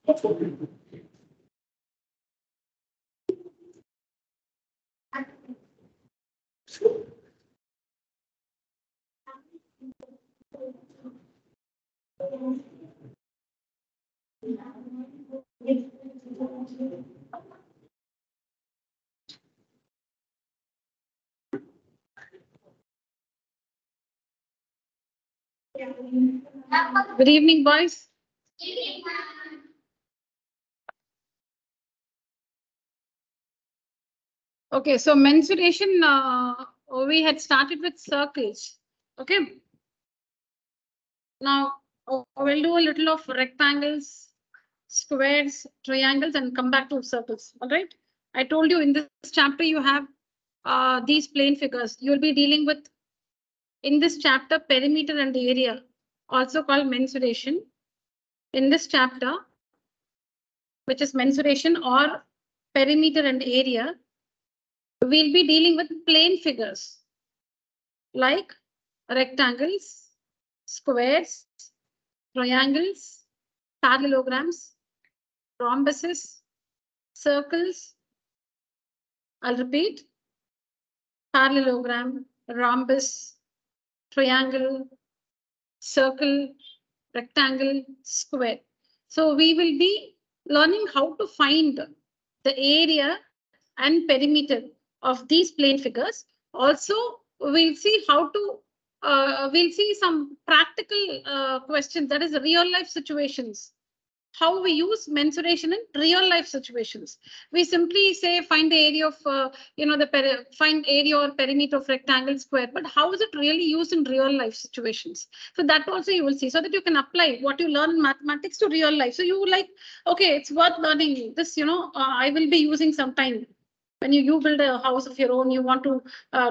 Good evening, boys. Okay, so mensuration, we had started with circles. Okay. Now we'll do a little of rectangles, squares, triangles, and come back to circles. All right. I told you in this chapter you have these plane figures. You'll be dealing with in this chapter perimeter and area, also called mensuration. In this chapter, which is mensuration or perimeter and area, we'll be dealing with plane figures like rectangles, squares, triangles, parallelograms, rhombuses, circles. I'll repeat: parallelogram, rhombus, triangle, circle, rectangle, square. So we will be learning how to find the area and perimeter of these plane figures. Also, we'll see how to we'll see some practical questions, that is real life situations. How we use mensuration in real life situations. We simply say find the area of find area or perimeter of rectangle, square, but how is it really used in real life situations? So that also you will see, so that you can apply what you learn in mathematics to real life. So you like, okay, it's worth learning this, I will be using sometime. When you build a house of your own, you want to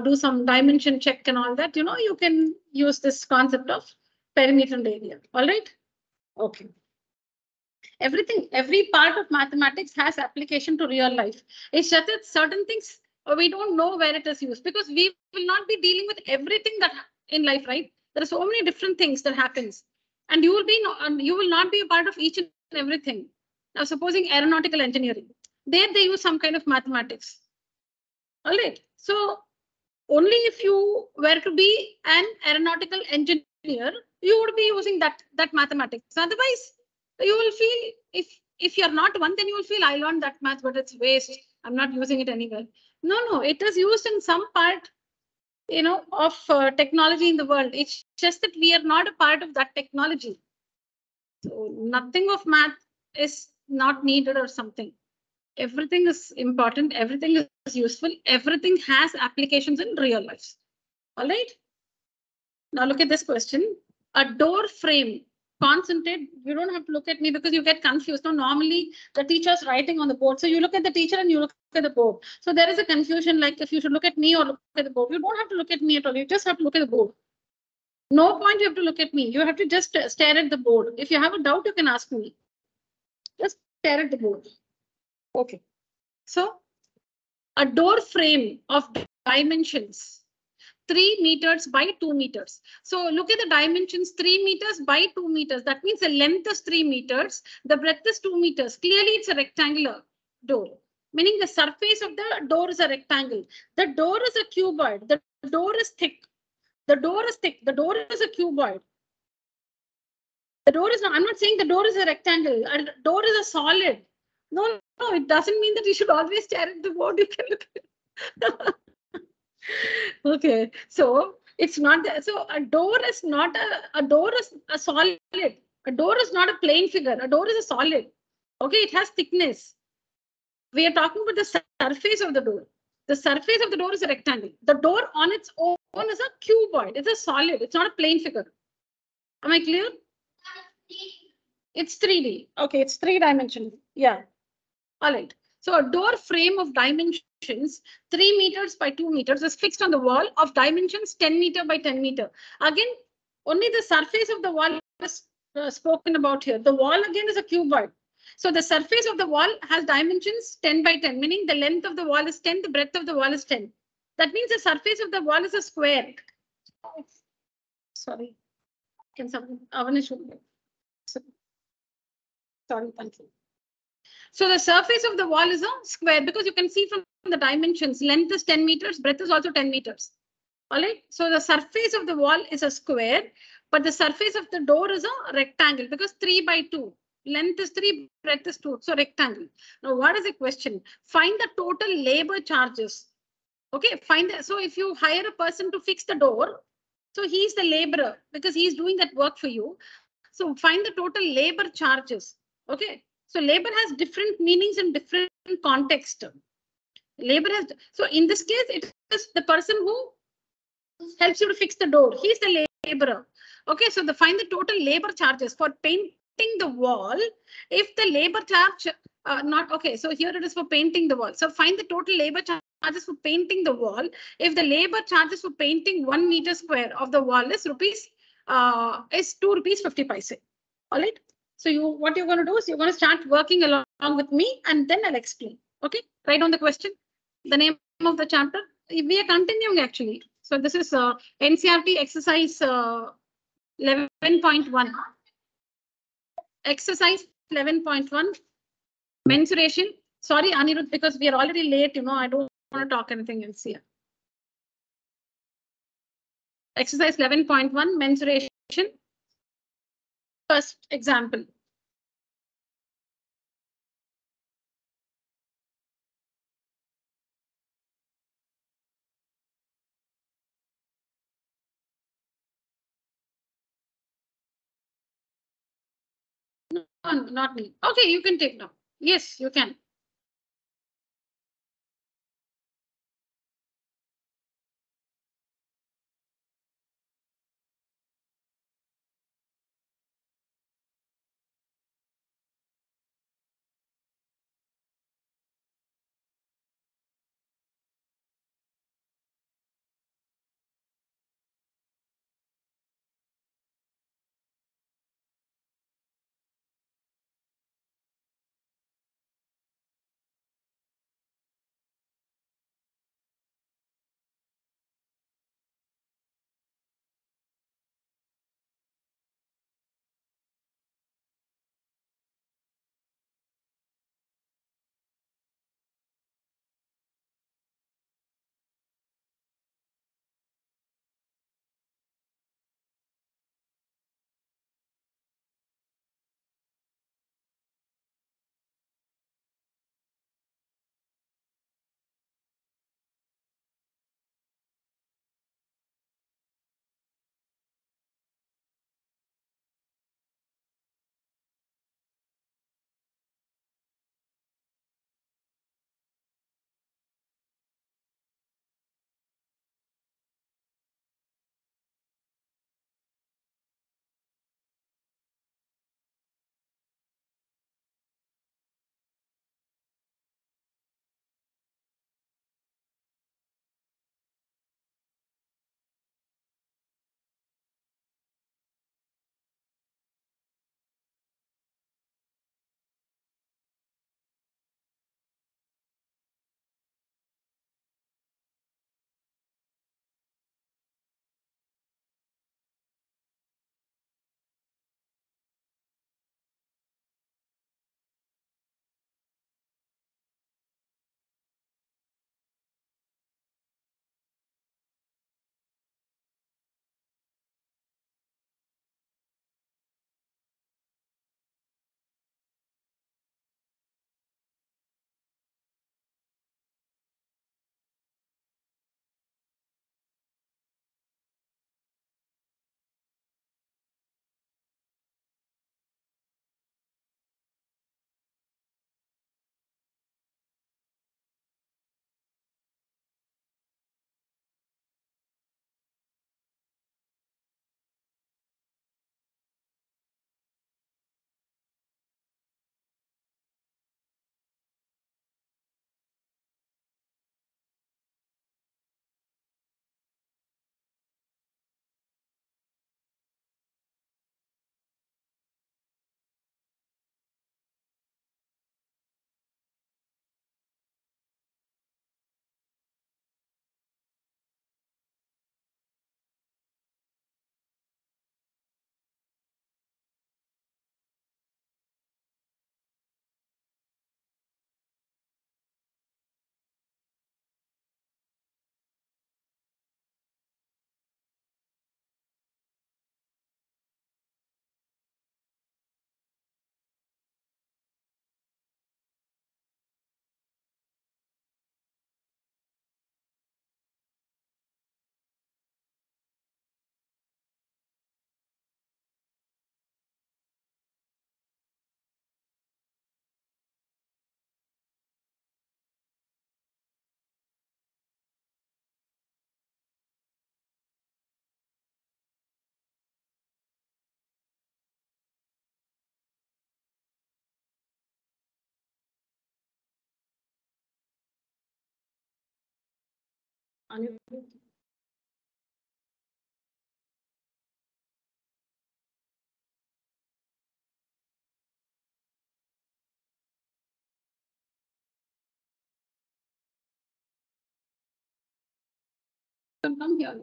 do some dimension check and all that, you can use this concept of perimeter and area. All right. Okay. Every part of mathematics has application to real life. It's just that certain things we don't know where it is used, because we will not be dealing with everything that in life, right? There are so many different things that happens, and you will not be a part of each and everything. Now, supposing aeronautical engineering, there they use some kind of mathematics. All right. So only if you were to be an aeronautical engineer, you would be using that mathematics. Otherwise, you will feel, if you're not one, then you will feel I learned that math, but it's waste. I'm not using it anywhere. No, it is used in some part, of technology in the world. It's just that we are not a part of that technology. So nothing of math is not needed or something. Everything is important. Everything is useful. Everything has applications in real life. All right. Now look at this question. A door frame. Concentrate. You don't have to look at me because you get confused. No, normally the teacher's writing on the board. So you look at the teacher and you look at the board. So there is a confusion, like if you should look at me or look at the board. You don't have to look at me at all. You just have to look at the board. No point you have to look at me. You have to just stare at the board. If you have a doubt, you can ask me. Just stare at the board. Okay. So a door frame of dimensions 3 meters by 2 meters. So look at the dimensions, 3 meters by 2 meters. That means the length is 3 meters, the breadth is 2 meters. Clearly, it's a rectangular door, meaning the surface of the door is a rectangle. The door is a cuboid. The door is thick. The door is thick. The door is a cuboid. The door is not, I'm not saying the door is a rectangle. A door is a solid. No, it doesn't mean that you should always stare at the board. You can look at it. Okay, so it's not that. So a door is not a door is a solid. A door is not a plane figure. A door is a solid. Okay, it has thickness. We are talking about the surface of the door. The surface of the door is a rectangle. The door on its own is a cuboid. It's a solid. It's not a plane figure. Am I clear? It's 3D. Okay, it's 3-dimensional. Yeah. All right. So a door frame of dimensions 3 meters by 2 meters is fixed on the wall of dimensions 10 meter by 10 meter. Again, only the surface of the wall is spoken about here. The wall again is a cuboid. So the surface of the wall has dimensions 10 by 10, meaning the length of the wall is 10, the breadth of the wall is 10. That means the surface of the wall is a square. Sorry. Can someone? Sorry, thank you. So the surface of the wall is a square because you can see from the dimensions, length is 10 meters, breadth is also 10 meters. All right. So the surface of the wall is a square, but the surface of the door is a rectangle because 3 by 2. Length is 3, breadth is 2. So rectangle. Now, what is the question? Find the total labor charges. Okay, find that. So if you hire a person to fix the door, so he's the laborer because he's doing that work for you. So find the total labor charges. Okay, so labor has different meanings in different context. Labor has, so in this case, it is the person who helps you to fix the door. He's the laborer. Okay, so find the total labor charges for painting the wall. If the labor charge not okay, so here it is for painting the wall. So find the total labor charges for painting the wall. If the labor charges for painting 1 meter square of the wall is ₹2.50. All right. So what you're going to do is you're going to start working along with me, and then I'll explain. Okay. Write down the question, the name of the chapter. We are continuing actually. So this is NCRT exercise 11.1. Exercise 11.1. Mensuration. Sorry, Anirudh, because we are already late. I don't want to talk anything else here. Exercise 11.1. Mensuration. First example. No, not me. Okay, you can take now. Yes, you can. Come here.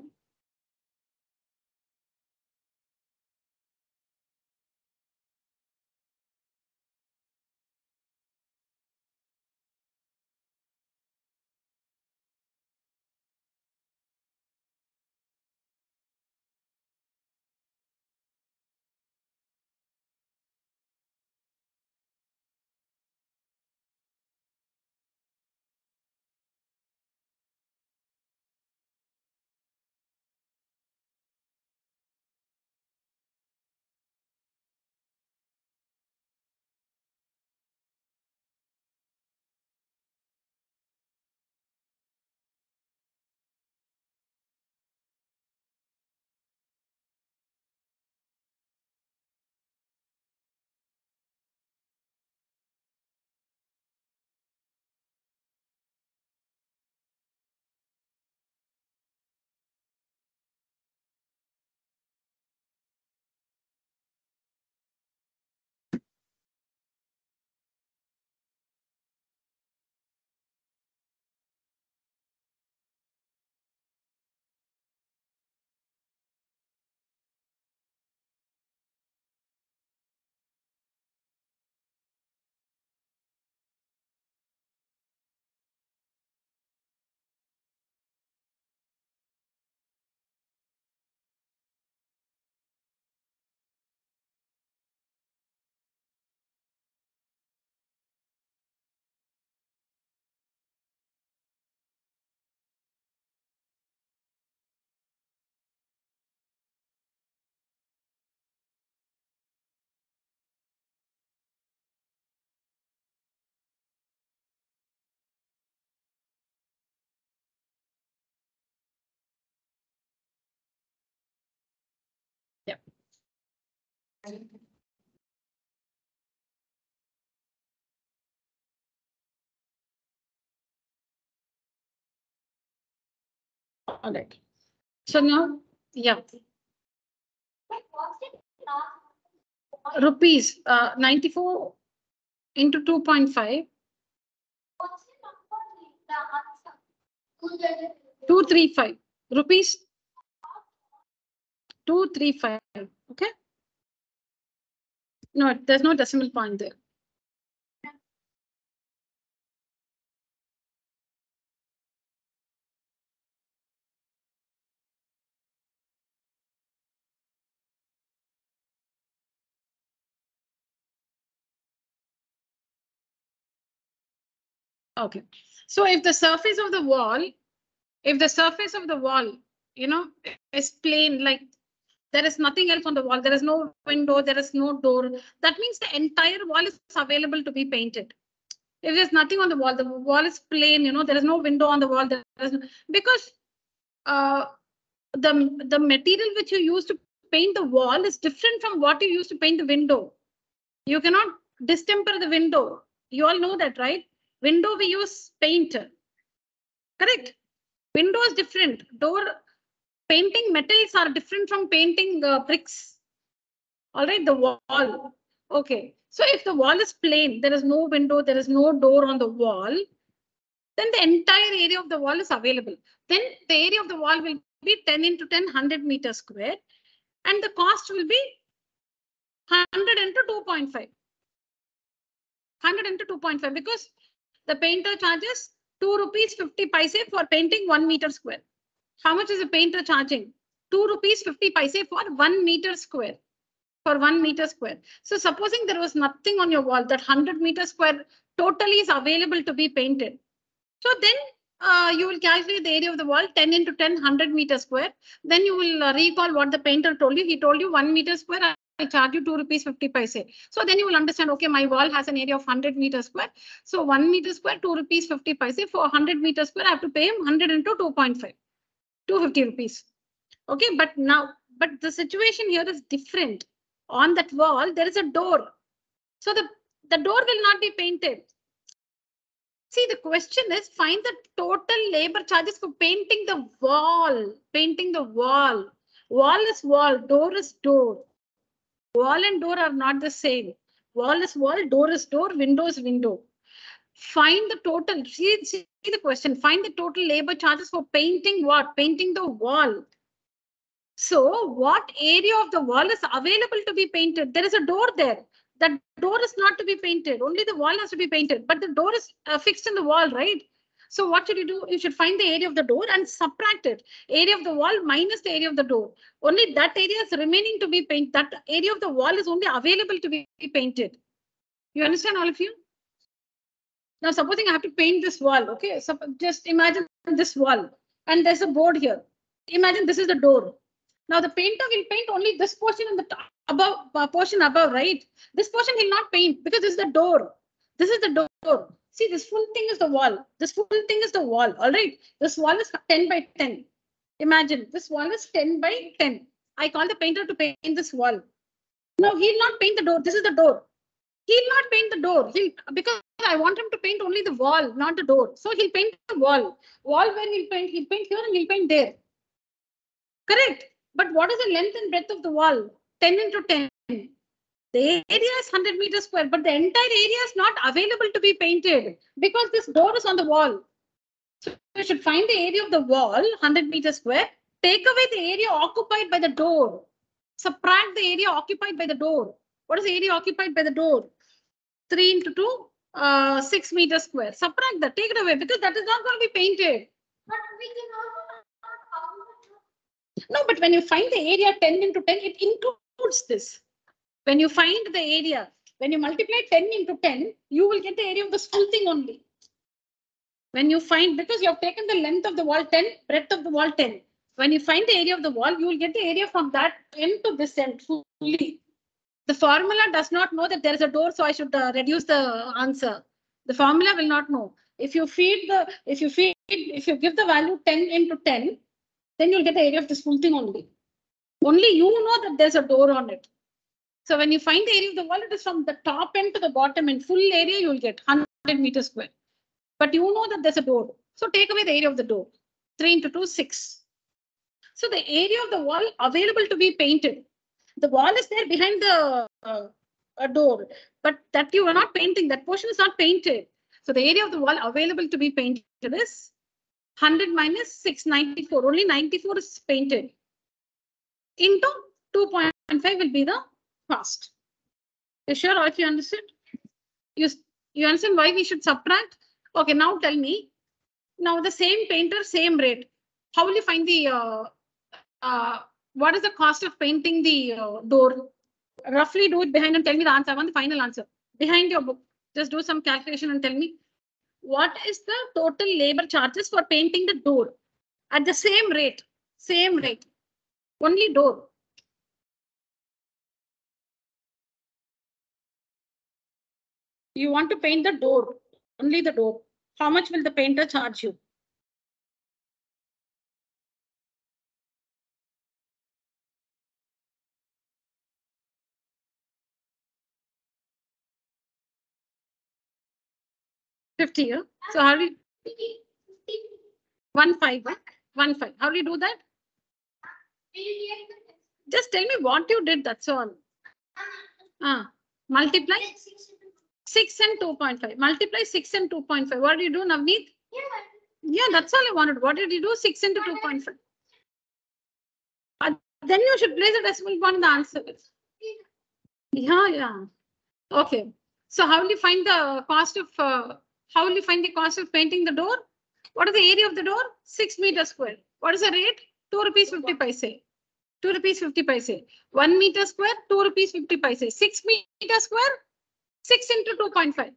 Yeah. All right. So now, yeah. Rupees 94 into 2.5. 235 rupees 235. Okay. No, there's no decimal point there. Okay. So if the surface of the wall, you know, is plain, like there is nothing else on the wall, there is no window, there is no door, that means the entire wall is available to be painted. If there's nothing on the wall is plain, you know, there is no window on the wall, there is no, because the material which you use to paint the wall is different from what you use to paint the window. You cannot distemper the window. You all know that, right? Window we use paint. Correct. Window is different. Door painting metals are different from painting bricks. All right, the wall. Okay. So if the wall is plain, there is no window, there is no door on the wall, then the entire area of the wall is available. Then the area of the wall will be 10 into 10, 100 meters square. And the cost will be 100 into 2.5. 100 into 2.5 because the painter charges 2 rupees 50 paise for painting 1 meter square. How much is the painter charging? 2 rupees 50 paise for 1 meter square. For 1 meter square. So supposing there was nothing on your wall, that 100 meter square totally is available to be painted. So then you will calculate the area of the wall 10 into 10, 100 meter square. Then you will recall what the painter told you. He told you 1 meter square, I charge you 2 rupees 50 paise. So then you will understand, okay, my wall has an area of 100 meter square. So 1 meter square, 2 rupees 50 paise. For 100 meter square, I have to pay him 100 into 2.5, 250 rupees. Okay, but the situation here is different. On that wall, there is a door. So the door will not be painted. See, the question is find the total labor charges for painting the wall. Painting the wall. Wall is wall, door is door. Wall and door are not the same. Wall is wall, door is door, window is window. Find the total. See the question. Find the total labor charges for painting what? Painting the wall. So what area of the wall is available to be painted? There is a door there. That door is not to be painted. Only the wall has to be painted. But the door is fixed in the wall, right? So what should you do? You should find the area of the door and subtract it. Area of the wall minus the area of the door. Only that area is remaining to be painted. That area of the wall is only available to be painted. You understand, all of you? Now, supposing I have to paint this wall, okay? So just imagine this wall and there's a board here. Imagine this is the door. Now, the painter will paint only this portion in the above portion above, right? This portion he'll not paint because this is the door. This is the door. See, this full thing is the wall. This full thing is the wall. All right. This wall is 10 by 10. Imagine this wall is 10 by 10. I call the painter to paint this wall. Now, he'll not paint the door. This is the door. He'll not paint the door. Because I want him to paint only the wall, not the door. So he'll paint the wall. Wall where he'll paint here and he'll paint there. Correct. But what is the length and breadth of the wall? 10 into 10. The area is 100 meters square, but the entire area is not available to be painted because this door is on the wall. So you should find the area of the wall, 100 meters square. Take away the area occupied by the door. Subtract the area occupied by the door. What is the area occupied by the door? 3 into 2, 6 meters square. Subtract that. Take it away because that is not going to be painted. But we can also no, but when you find the area 10 into 10, it includes this. When you find the area, when you multiply 10 into 10, you will get the area of this full thing only. When you find, because you have taken the length of the wall 10, breadth of the wall 10. When you find the area of the wall, you will get the area from that end to this end fully. The formula does not know that there is a door, so I should reduce the answer. The formula will not know. If you give the value 10 into 10, then you'll get the area of this full thing only. Only you know that there's a door on it. So when you find the area of the wall, it is from the top end to the bottom end. Full area you'll get 100 meters square. But you know that there's a door. So take away the area of the door. 3 into 2, 6. So the area of the wall available to be painted. The wall is there behind the door. But that you are not painting. That portion is not painted. So the area of the wall available to be painted is 100 minus 694. Only 94 is painted. Into 2.5 will be the cost. You sure all of you understood? You understand why we should subtract? Okay, now tell me. Now the same painter, same rate. How will you find the what is the cost of painting the door? Roughly do it behind and tell me the answer. I want the final answer. Behind your book. Just do some calculation and tell me. What is the total labor charges for painting the door at the same rate? Same rate. Only door. You want to paint the door. Only the door. How much will the painter charge you? $50. Yeah? So how do you 1.5? 1.5. How do you do that? Just tell me what you did. That's all. Multiply 6 and 2.5. Multiply 6 and 2.5. What do you do, Navneet? Yeah, that's all I wanted. What did you do? 6 into 2.5. Then you should place a decimal point in the answer. Yeah. Okay. So how will you find the cost of painting the door? What is the area of the door? 6 meters square. What is the rate? 2 rupees 50 paise. 2 rupees 50 paise. 1 meter square, 2 rupees 50 paise. 6 meters square, 6 into 2.5.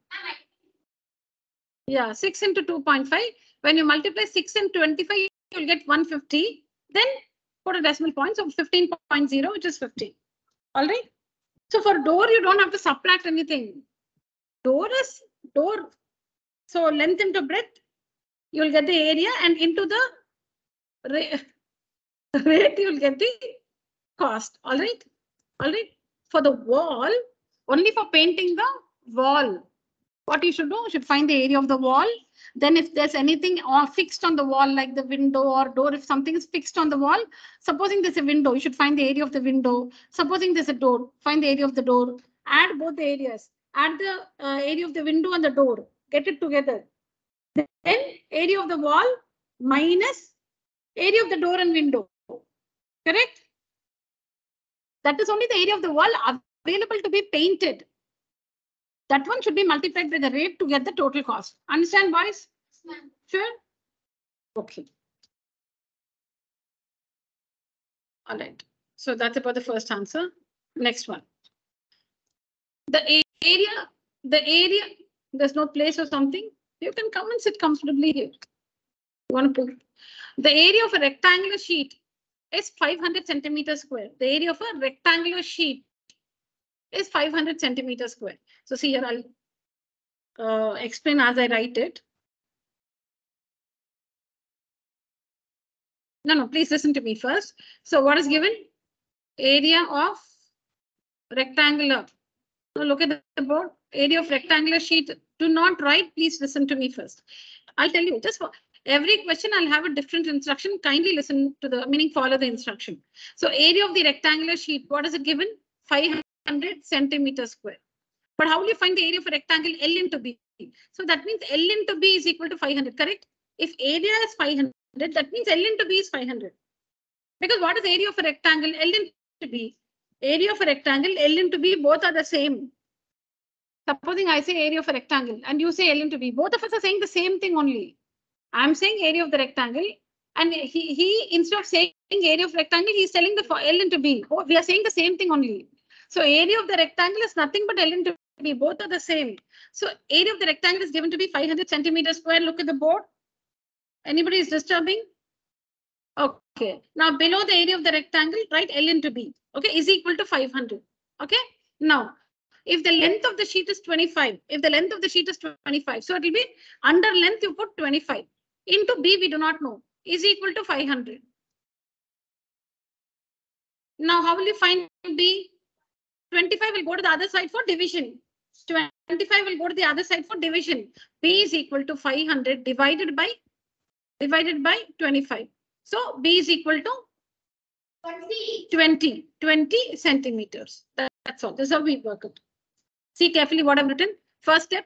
Yeah, 6 into 2.5. When you multiply 6 and 25, you'll get 150. Then put a decimal point, so 15.0, which is 50. All right. So for door, you don't have to subtract anything. Door is door. So length into breadth, you'll get the area, and into the rate, you'll get the cost. All right. All right. For the wall, only for painting the wall. what you should do, you should find the area of the wall. Then if there's anything fixed on the wall, like the window or door, if something is fixed on the wall, supposing there's a window, you should find the area of the window. Supposing there's a door, find the area of the door. Add both the areas. Add the area of the window and the door. Get it together. Then area of the wall minus area of the door and window. Correct? That is only the area of the wall available to be painted. That one should be multiplied by the rate to get the total cost. Understand, boys? Sure? Okay. All right. So that's about the first answer. Next one. The area, there's no place or something. You can come and sit comfortably here. You want to put the area of a rectangular sheet is 500 centimeters square. The area of a rectangular sheet is 500 centimeters square. So see here, I'll explain as I write it. No, please listen to me first. So what is given? Area of rectangular. So look at the board. Area of rectangular sheet. Do not write. Please listen to me first. I'll tell you, just for every question, I'll have a different instruction. Kindly listen to the meaning, follow the instruction. So area of the rectangular sheet, what is it given? 500 centimeters square. But how will you find the area of a rectangle L into B? So that means L into B is equal to 500, correct? If area is 500, that means L into B is 500. Because what is area of a rectangle? L into B. Area of a rectangle, L into B, both are the same. Supposing I say area of a rectangle and you say L into B, both of us are saying the same thing only. I'm saying area of the rectangle, and he instead of saying area of rectangle, he's telling the L into B. Oh, we are saying the same thing only. So area of the rectangle is nothing but L into B. Both are the same. So area of the rectangle is given to be 500 centimeters square. Look at the board. Anybody is disturbing? Okay. Now below the area of the rectangle, write L into B. Okay, is equal to 500. Okay. Now, if the length of the sheet is 25, if the length of the sheet is 25, so it will be under length you put 25 into B, we do not know, is equal to 500. Now, how will you find B? 25 will go to the other side for division. 25 will go to the other side for division. B is equal to 500 divided by 25. So B is equal to 20 centimeters. That's all. This is how we work it. See carefully what I've written. First step,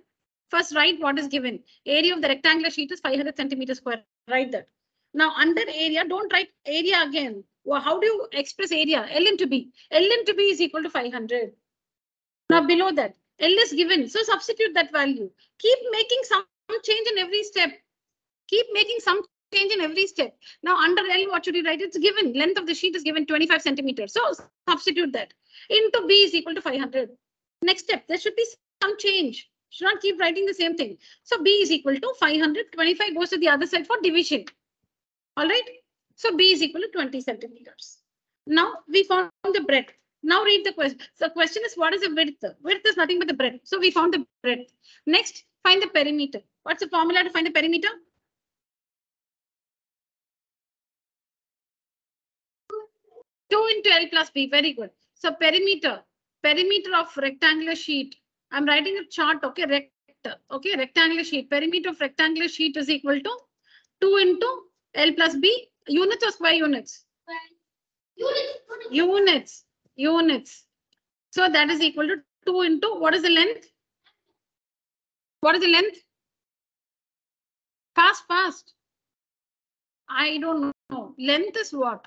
first write what is given. Area of the rectangular sheet is 500 centimeters square. Write that. Now under area, don't write area again. Well, how do you express area? L into B. L into B is equal to 500. Now below that, L is given. So substitute that value. Keep making some change in every step. Keep making some change in every step. Now under L, what should you write? It's given. Length of the sheet is given 25 centimeters. So substitute that. Into B is equal to 500. Next step, there should be some change. Should not keep writing the same thing. So B is equal to 500. 25 goes to the other side for division. All right. So B is equal to 20 centimeters. Now we found the breadth. Now read the question. So the question is, what is the width? Width is nothing but the breadth. So we found the breadth. Next, find the perimeter. What's the formula to find the perimeter? Two into L plus B. Very good. So perimeter of rectangular sheet. I'm writing a chart. Okay, rectangular sheet. Perimeter of rectangular sheet is equal to 2 into L plus B. Units or square units? Units. So that is equal to 2 into, what is the length? What is the length? Fast. I don't know. Length is what?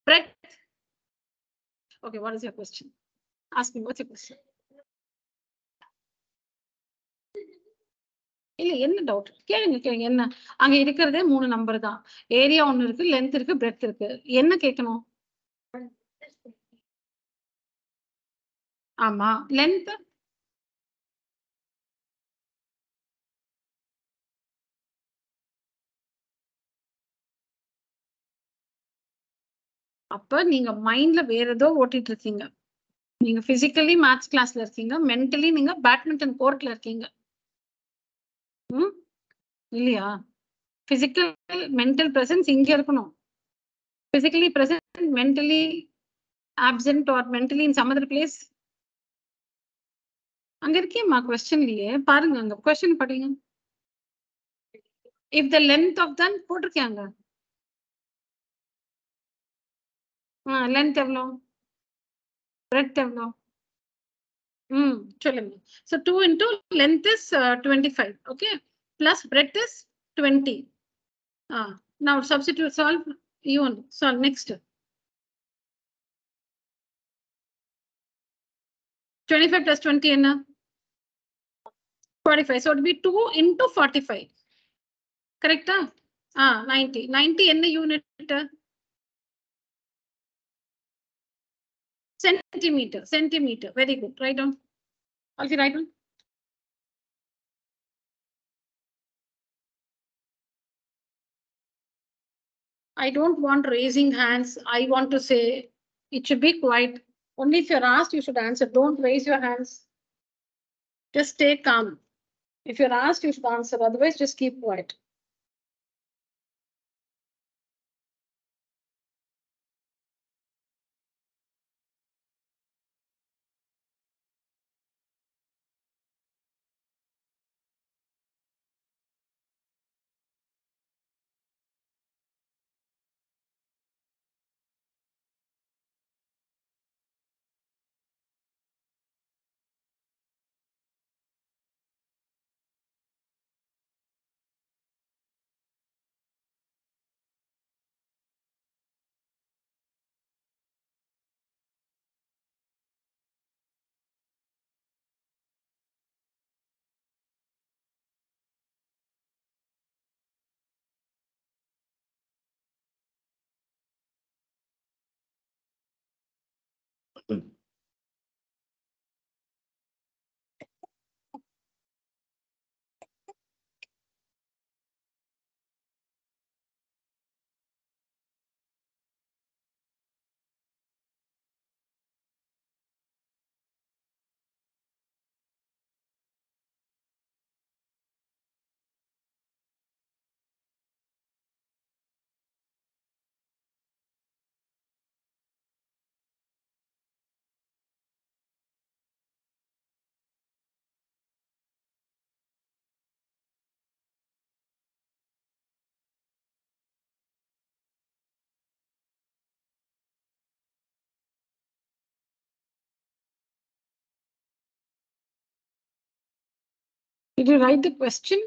Breadth. Okay, what is your question? Ask me, what's your question? இல்ல என்ன doubt கேளுங்க என்ன அங்க இருக்கிறதே 3 number தான். Area ஒன்னு இருக்கு, length இருக்கு, பிரெத் இருக்கு. என்ன கேட்கணும்? ஆமா, லென்த் அப்ப நீங்க மைண்ட்ல வேற ஏதோ ஓட்டிட்டு இருக்கீங்க. நீங்க பிசிக்கலி மேத்ஸ் கிளாஸ்ல இருக்கீங்க, மென்டலி நீங்க பேட்மிண்டன் கோர்ட்ல இருக்கீங்க. இல்லையா? பிசிக்கல் மென்டல் பிரசன்ஸ் இங்க இருக்கணும். Physically present, mentally absent or mentally in some other place. அங்க இருக்கேம்மா கொஸ்டின்லயே பாருங்க, அங்க கொஸ்டின் படிங்க. இஃப் த லென்த் ஆஃப் தன் போட்டிருக்காங்க. லென்த் எவ்வளோ? பிரெட் எவ்வளோ? சொல்லுங்க. So 2 into length is 25. Okay. Plus breadth is 20. Now substitute solve. Even solve next. 25 plus 20 என்ன? 45. So it would be 2 into 45. Correct? 90. 90 என்ன unit? Centimeter. Centimeter. Very good. Write down. Also write down. I don't want raising hands. I want to say it should be quiet. Only if you're asked, you should answer. Don't raise your hands. Just stay calm. If you're asked, you should answer. Otherwise, just keep quiet. Did you write the question?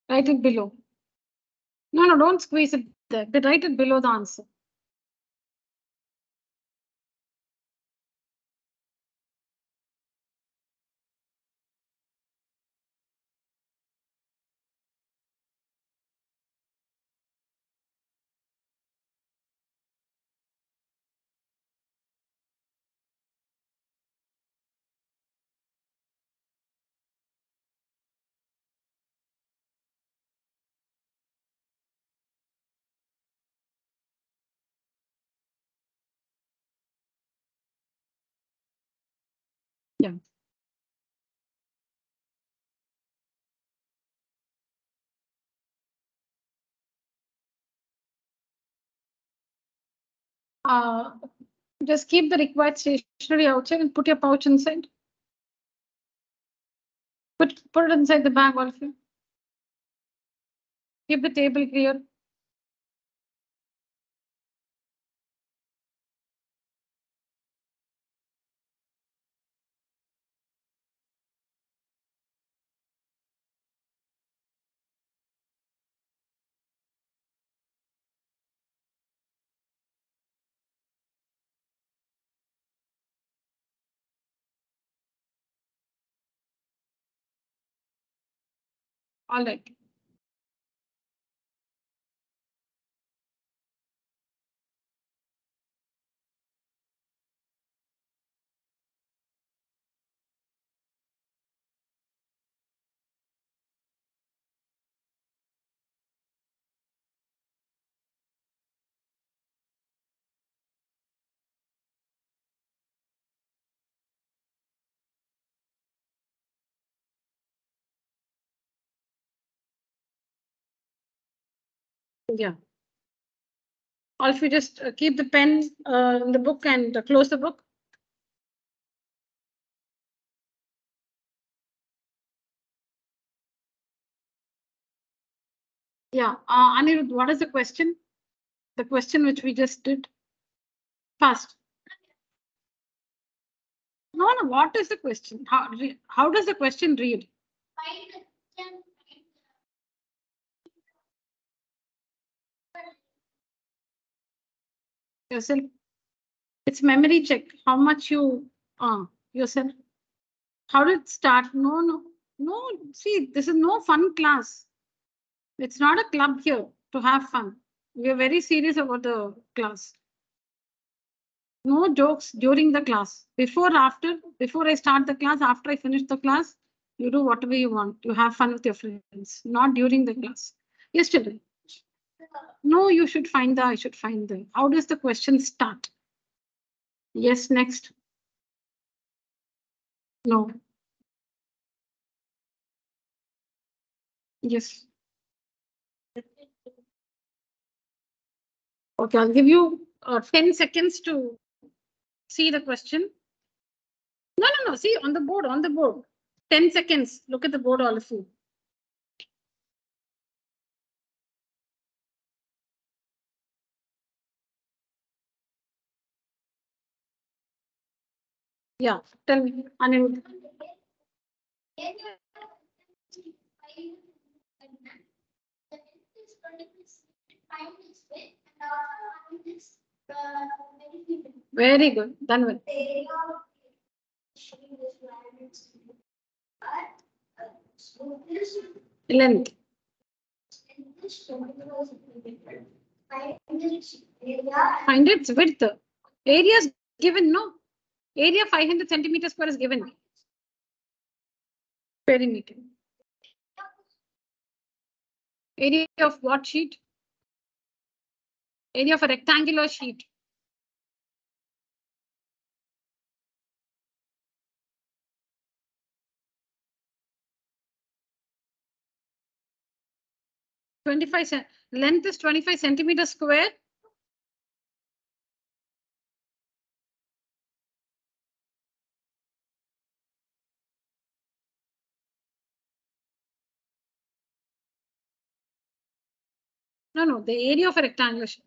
Write it below. No, don't squeeze it there. But write it below the answer. Yeah. Just keep the required stationery outside and put your pouch inside. Put it inside the bag, all of you. Keep the table clear. All right. Yeah. All of you just keep the pen in the book and close the book. Yeah, Anirudh, what is the question? The question which we just did. Fast. No, no, what is the question? How does the question read? Yourself. It's memory check. How much you yourself. How did it start? No, no, no. See, this is no fun class. It's not a club here to have fun. We are very serious about the class. No jokes during the class. Before, after, before I start the class, after I finish the class, you do whatever you want. You have fun with your friends, not during the class. Yes, children. No, you should find the, I should find the. How does the question start? Yes, next. No. Yes. Okay, I'll give you 10 seconds to see the question. No, no, no. See on the board, on the board. 10 seconds. Look at the board, all of you. Yeah, tell me, Anirudh. Very good. Done well. Length. Find its width. Area is given, no? Area 500 centimeters square is given. Perimeter. Area of what sheet? Area of a rectangular sheet. Length is 25 centimeters square. No, no, the area of a rectangular sheet.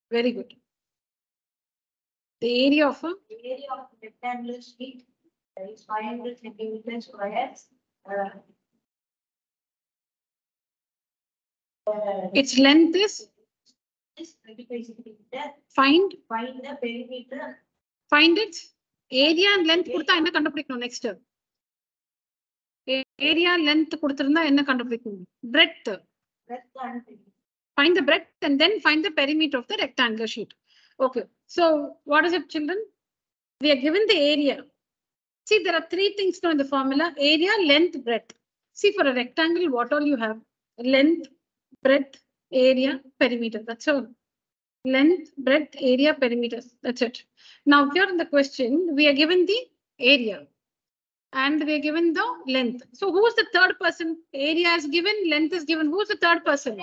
Very good. The area of a rectangular sheet is 500 centimeters square. Its length is 25 centimeters. Find the perimeter. Find its area and length கொடுத்தா என்ன கண்டுபிடிக்கணும் next. Area length கொடுத்திருந்தா என்ன கண்டுபிடிக்கணும்? Breadth. Find the breadth and then find the perimeter of the rectangular sheet. Okay. So what is it, children? We are given the area. See, there are three things now in the formula: area, length, breadth. See, for a rectangle, what all you have? Length, breadth, area, perimeter. That's all. Length, breadth, area, perimeter. That's it. Now here in the question, we are given the area and we are given the length. So who's the third person? Area is given, length is given. Who's the third person?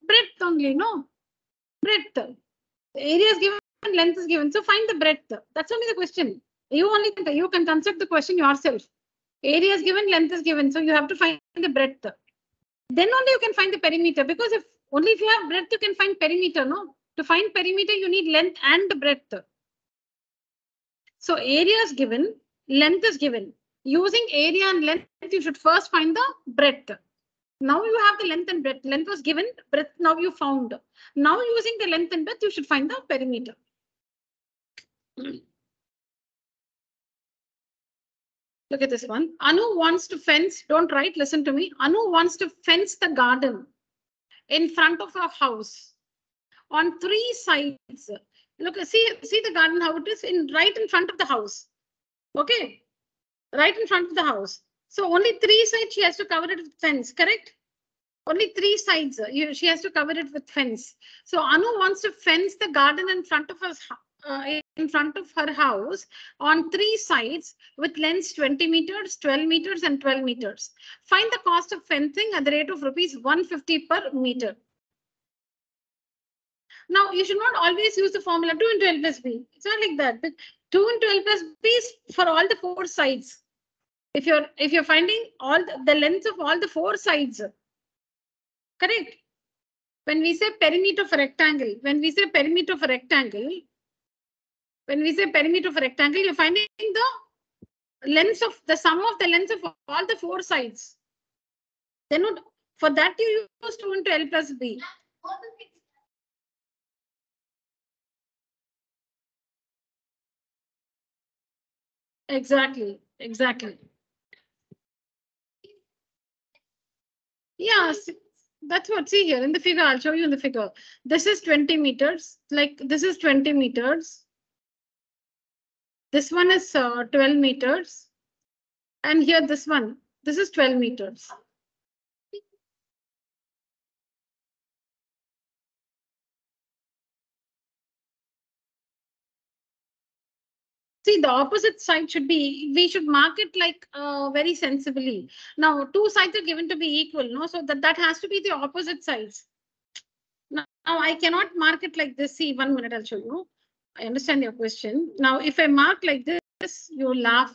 Breadth only, no? Breadth. The area is given, length is given. So find the breadth. That's only the question. You can construct the question yourself. Area is given, length is given. So you have to find the breadth. Then only you can find the perimeter, because if you have breadth, you can find perimeter, no? To find perimeter, you need length and breadth. So area is given, length is given. Using area and length, you should first find the breadth. Now you have the length and breadth. Length was given, breadth now you found. Now using the length and breadth, you should find the perimeter. Look at this one. Anu wants to fence, don't write, listen to me. Anu wants to fence the garden in front of her house on 3 sides. Look, see the garden, how it is right in front of the house. Okay, right in front of the house. So only 3 sides she has to cover it with fence, correct? Only 3 sides she has to cover it with fence. So Anu wants to fence the garden in front of her house on 3 sides with lengths 20 meters, 12 meters and 12 meters. Find the cost of fencing at the rate of rupees 150 per meter. Now, you should not always use the formula 2 into L plus B. It's not like that. But 2 into L plus B is for all the four sides. If you're finding all the lengths of all the four sides, correct? When we say perimeter of a rectangle, you're finding the lengths of the sum of the lengths of all the four sides. Then for that you use 2 into L plus B. Exactly. Yes, that's what. See here in the figure, I'll show you in the figure. This is 20 meters. Like this is 20 meters. This one is 12 meters. And here this one, this is 12 meters. See, the opposite side should be, we should mark it like very sensibly. Now, two sides are given to be equal, no? So that has to be the opposite sides. Now I cannot mark it like this. See, 1 minute, I'll show you. I understand your question. Now, if I mark like this, you will laugh.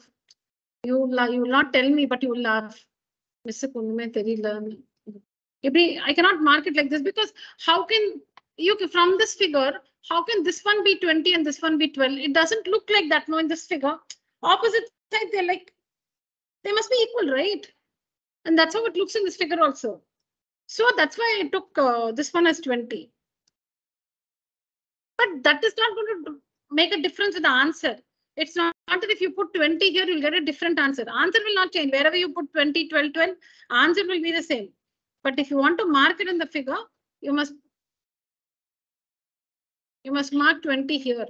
You will not tell me, but you will laugh. I cannot mark it like this because how can you, from this figure, how can this one be 20 and this one be 12? It doesn't look like that, no, in this figure. Opposite side, they're like, they must be equal, right? And that's how it looks in this figure also. So that's why I took this one as 20. But that is not going to make a difference in the answer. It's not that if you put 20 here, you'll get a different answer. Answer will not change. Wherever you put 20, 12, 12, answer will be the same. But if you want to mark it in the figure, you must mark 20 here.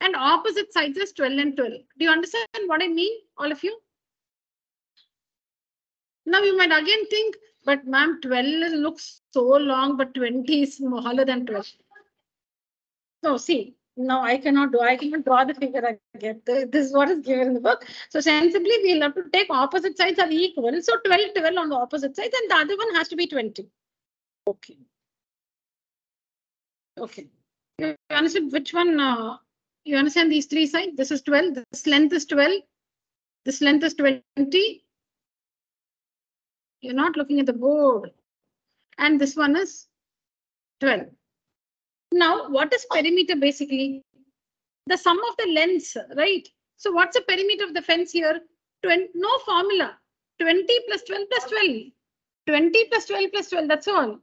And opposite sides is 12 and 12. Do you understand what I mean, all of you? Now you might again think, but ma'am, 12 looks so long, but 20 is smaller than 12. So see, no, I cannot draw the figure again. This is what is given in the book. So sensibly, we'll have to take opposite sides are equal. So 12, 12 on the opposite sides, and the other one has to be 20. Okay. You understand which one? You understand these three sides? This is 12. This length is 12. This length is 20. You're not looking at the board. And this one is 12. Now, what is perimeter basically? The sum of the lengths, right? So what's the perimeter of the fence here? No formula. 20 plus 12 plus 12. 20 plus 12 plus 12, that's all.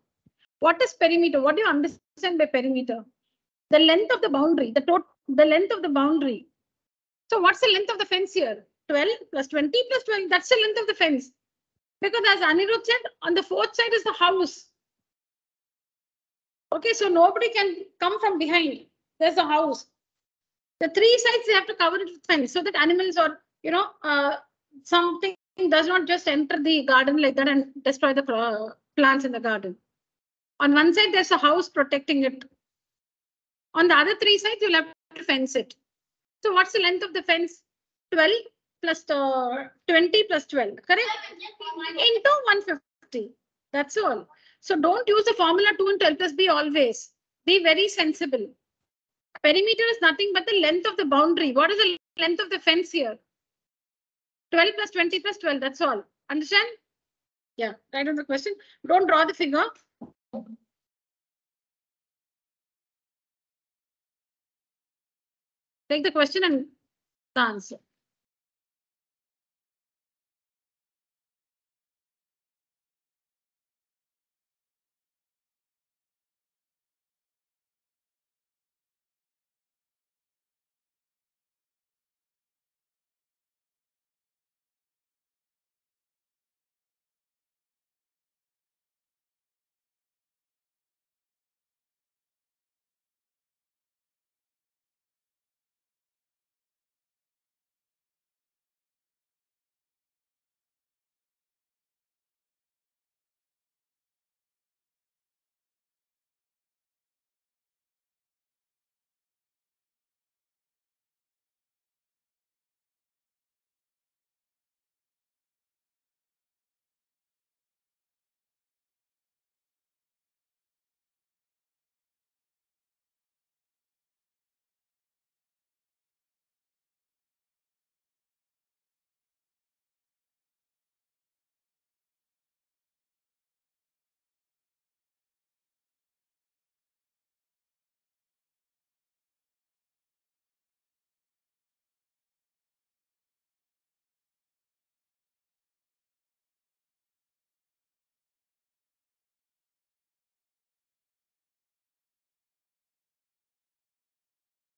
What is perimeter? What do you understand by perimeter? The length of the boundary, the length of the boundary. So what's the length of the fence here? 12 plus 20 plus 12, that's the length of the fence. Because as Anirudh said, on the fourth side is the house. Okay, so nobody can come from behind. There's a house. The three sides, they have to cover it with fence so that animals or, something does not just enter the garden like that and destroy the plants in the garden. On one side, there's a house protecting it. On the other three sides, you'll have to fence it. So what's the length of the fence? 12 plus 20 plus 12, correct? Into 150. That's all. So don't use the formula 2 into L plus B always. Be very sensible. Perimeter is nothing but the length of the boundary. What is the length of the fence here? 12 plus 20 plus 12. That's all. Understand? Yeah, write on the question. Don't draw the figure. Take the question and the answer.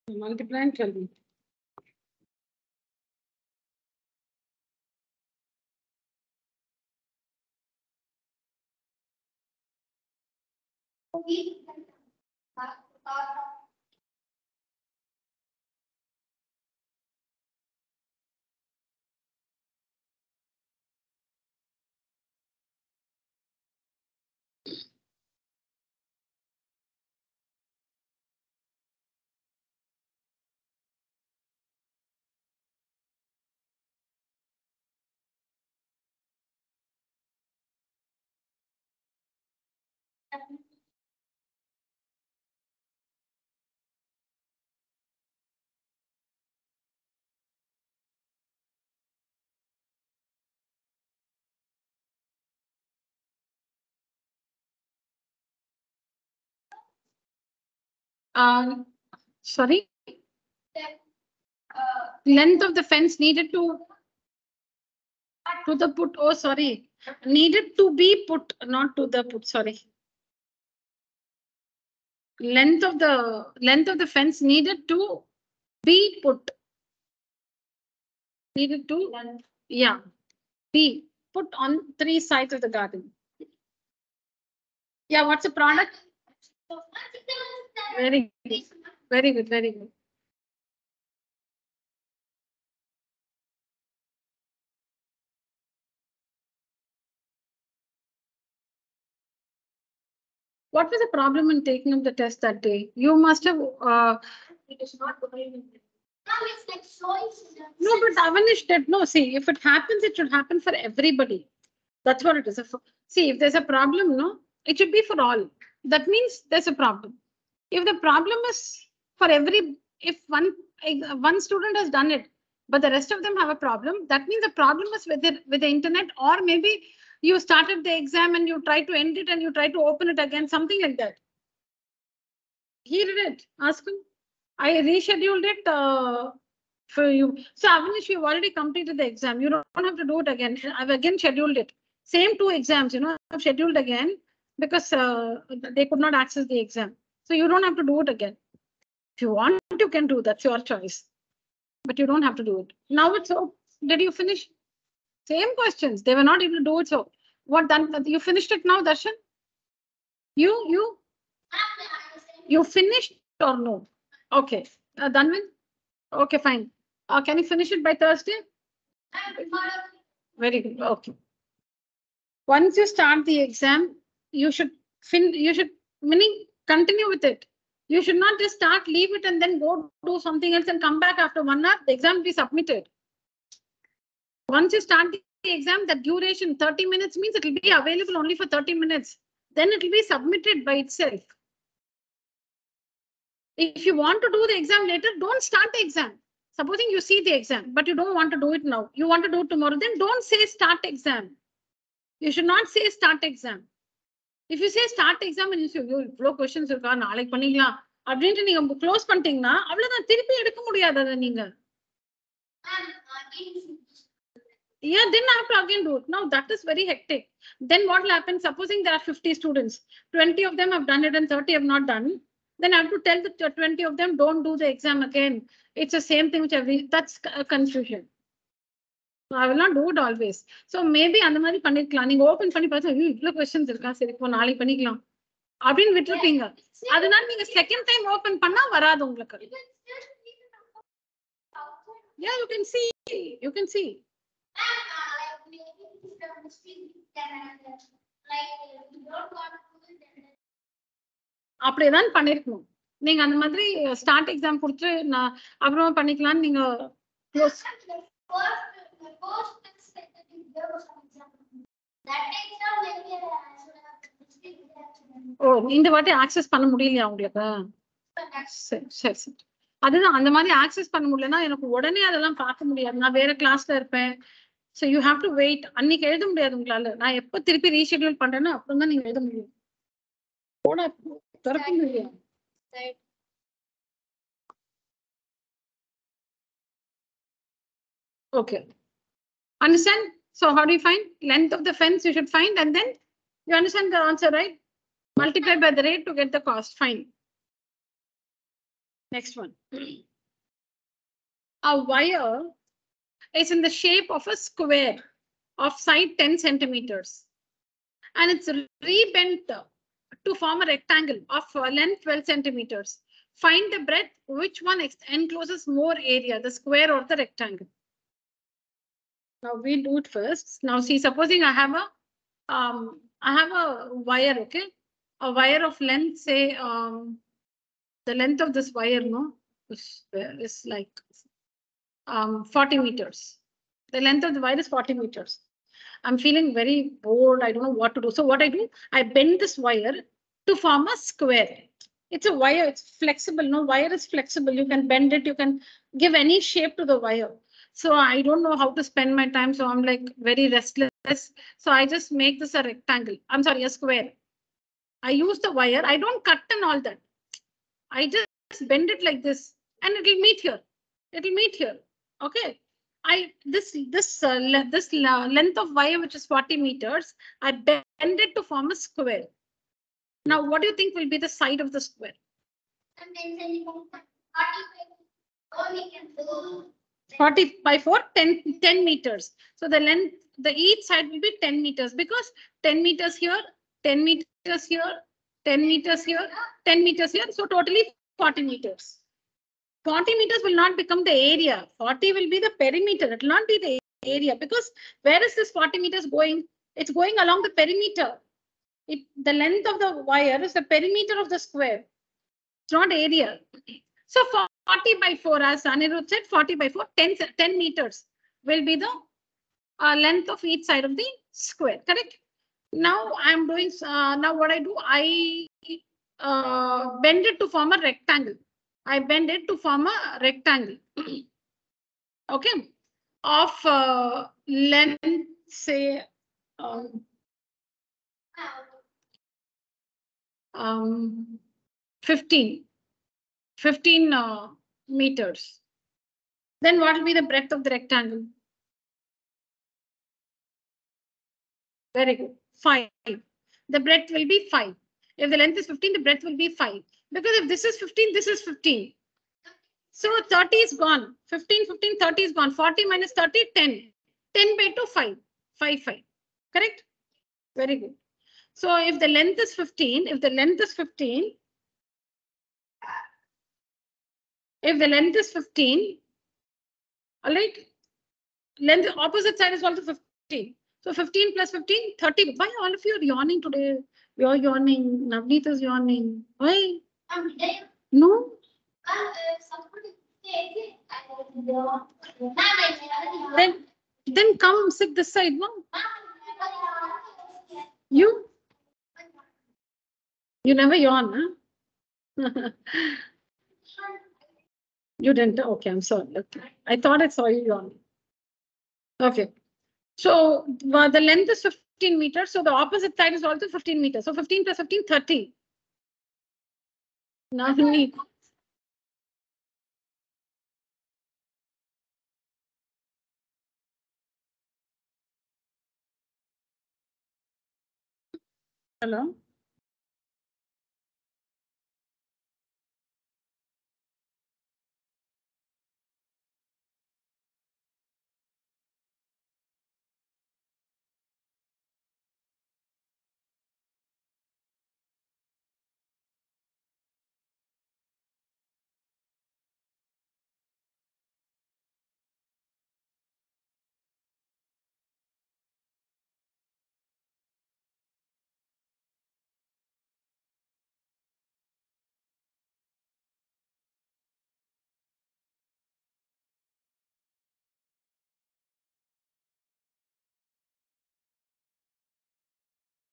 Multiply and tell me. Sorry. Length of the fence needed to the put. Oh, sorry. Needed to be put, not to the put. Sorry. Length of the fence needed to be put. Needed to, yeah, be put on 3 sides of the garden. Yeah, what's the product? Very good. Very good. Very good. What was the problem in taking up the test that day? You must have. It is not going. No, but Avanish did. No, see, if it happens, it should happen for everybody. That's what it is. See, if there's a problem, no, it should be for all. That means there's a problem. If the problem is for if one student has done it, but the rest of them have a problem, that means the problem is with the internet, or maybe you started the exam and you try to end it and you try to open it again, something like that. He did it. Ask him. I rescheduled it for you. So Avanish, you've already completed the exam. You don't have to do it again. I've again scheduled it. Same 2 exams, I've scheduled again because they could not access the exam. So you don't have to do it again. If you want, you can do. That's your choice. But you don't have to do it. Now it's so. Did you finish? Same questions. They were not able to do it. So what done? You finished it now, Darshan? You finished or no? Okay. Dhanvin? Okay, fine. Can you finish it by Thursday? Very good. Okay. Once you start the exam, you should meaning continue with it. You should not just start, leave it, and then go do something else and come back after 1 hour. The exam will be submitted. Once you start the exam, the duration 30 minutes means it will be available only for 30 minutes. Then it will be submitted by itself. If you want to do the exam later, don't start the exam. Supposing you see the exam, but you don't want to do it now. You want to do it tomorrow, then don't say start exam. You should not say start exam. If you say start exam and you say, இவ்வளோ questions இருக்கா நாளைக்கு பண்ணிக்கலாம் அப்படின்ட்டு நீங்க close பண்ணிட்டீங்கன்னா அவ்வளவுதான், திருப்பி எடுக்க முடியாது அதை நீங்க. Yeah, then I have to again do it. Now that is very hectic. Then what will happen? Supposing there are 50 students, 20 of them have done it and 30 have not done. Then I have to tell the 20 of them, don't do the exam again. It's the same thing which that's a confusion. So I will not do it always. So maybe அந்த மாதிரி பண்ணிக்கலாம். நீங்க open பண்ணி பார்த்தா இவ்வளவு questions இருக்கா, சரி இப்போ நாளைக்கு பண்ணிக்கலாம் அப்படின்னு விட்டுருப்பீங்க. அதனால நீங்க செகண்ட் டைம் ஓபன் பண்ணா வராது உங்களுக்கு. Yeah, you can see. You can see. அப்படியேதான் பண்ணிருக்கணும். நீங்க அந்த மாதிரி ஸ்டார்ட் எக்ஸாம் கொடுத்து நான் அப்புறமா பண்ணிக்கலாம்னு நீங்க க்ளோஸ். ஓ, இந்த வாட்டி ஆக்சஸ் பண்ண முடியலையா உங்களுக்கு? சரி சரி சரி. அதுதான், அந்த மாதிரி ஆக்சஸ் பண்ண முடியலன்னா எனக்கு உடனே அதெல்லாம் பார்க்க முடியாது. நான் வேற கிளாஸ்ல இருப்பேன். So you have to wait. அன்னைக்கு எழுத முடியாது உங்களால. நான் எப்ப திருப்பி ரீஷெட்யூல் பண்றேன்னா அப்புறம் தான் நீங்க எழுத முடியும். திறக்க முடியும். Okay. Understand? So how do you find length of the fence? You should find, and then you understand the answer, right? Multiply by the rate to get the cost. Fine. Next one. A wire is in the shape of a square of side 10 centimeters. And it's rebent to form a rectangle of length 12 centimeters. Find the breadth, which one encloses more area, the square or the rectangle. Now we do it first. Now see, supposing I have a wire, okay? A wire of length, say, the length of this wire, no, is like 40 meters. The length of the wire is 40 meters. I'm feeling very bored. I don't know what to do. So what I do, I bend this wire to form a square. It's a wire. It's flexible. No, wire is flexible. You can bend it. You can give any shape to the wire. So I don't know how to spend my time. So I'm like very restless. So I just make this a rectangle. I'm sorry, a square. I use the wire. I don't cut and all that. I just bend it like this and it'll meet here. It'll meet here. Okay. This length of wire, which is 40 meters, I bend it to form a square. Now, what do you think will be the side of the square? 40 by 4, 10 meters. So the length, each side will be 10 meters because 10 meters here, 10 meters here, 10 meters here, 10 meters here. So totally 40 meters. 40 meters will not become the area. 40 will be the perimeter. It will not be the area because where is this 40 meters going? It's going along the perimeter. The length of the wire is the perimeter of the square. It's not area. So 40 by 4, as Anirudh said, 40 by 4, 10 meters will be the length of each side of the square. Correct? Now I'm doing, now what I do, I bend it to form a rectangle. I bend it to form a rectangle. Okay. Of length, say, 15 meters. Then what will be the breadth of the rectangle? Very good. 5. The breadth will be 5. If the length is 15, the breadth will be 5. Because if this is 15, this is 15. So 30 is gone. 15, 15, 30 is gone. 40 minus 30, 10. 10 by 2, 5. 5, 5. Correct? Very good. So if the length is 15, if the length is 15, all right, length opposite side is also 15. So 15 plus 15, 30. Why all of you are yawning today? You're yawning. Navneet is yawning. Why? No. Then come sit this side, no? You never yawn, huh? You didn't. Okay, I'm sorry. Okay. I thought I saw you yawning. Okay. So the length is 15 meters. So the opposite side is also 15 meters. So 15 plus 15, 30. Navneet. Hello.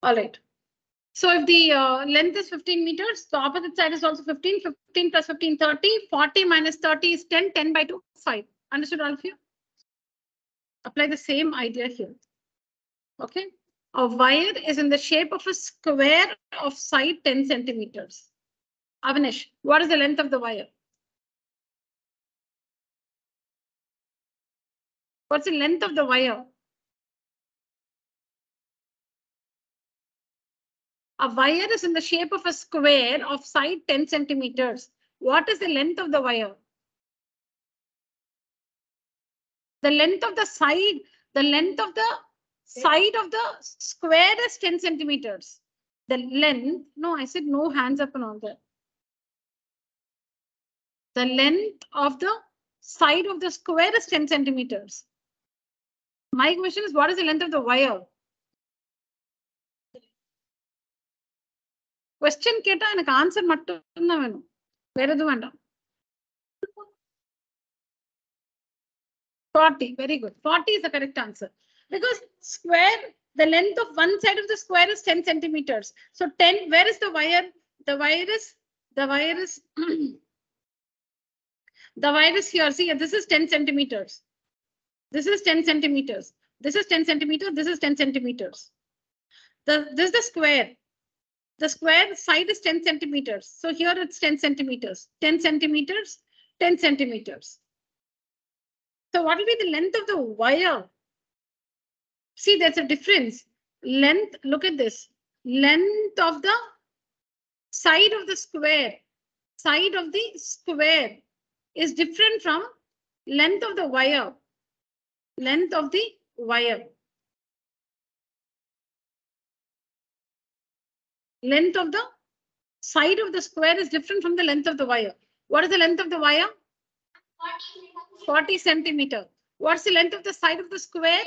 All right. So if the length is 15 meters, the opposite side is also 15. 15 plus 15, 30. 40 minus 30 is 10. 10 by 2, 5. Understood, all of you? Apply the same idea here. Okay. A wire is in the shape of a square of side 10 centimeters. Avnish, what is the length of the wire? What's the length of the wire? A wire is in the shape of a square of side 10 centimeters. What is the length of the wire? The length of the side, the length of the side of the square is 10 centimeters. The length, no, I said no hands up and all that. The length of the side of the square is 10 centimeters. My question is, what is the length of the wire? Question keta எனக்கு answer மட்டும் தான் வேணும். வேற எதுவும் வேண்டாம். 40, very good. 40 is the correct answer. Because square, the length of one side of the square is 10 centimeters. So 10, where is the wire? The wire is the wire is here. See, this is 10 centimeters. This is 10 centimeters. This is 10 centimeters. This is 10 centimeters. This is the square. The square side is 10 centimeters. So here it's 10 centimeters. 10 centimeters, 10 centimeters. So what will be the length of the wire? See, there's a difference. Length, look at this. Length of the side of the square. Side of the square is different from length of the wire. Length of the wire. Length of the side of the square is different from the length of the wire. What is the length of the wire? 40 centimeter. What's the length of the side of the square?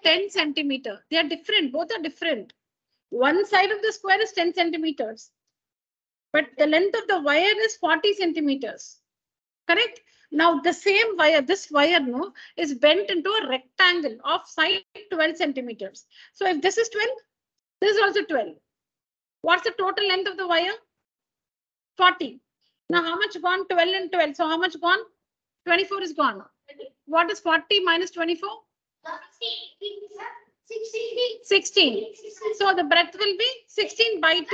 10 centimeter. They are different. Both are different. One side of the square is 10 centimeters. But the length of the wire is 40 centimeters. Correct? Now the same wire, this wire no, is bent into a rectangle of side 12 centimeters. So if this is 12, this is also 12. What's the total length of the wire? 40. Now how much gone? 12 and 12. So how much gone? 24 is gone. What is 40 minus 24? 16. So the breadth will be 16 by 2,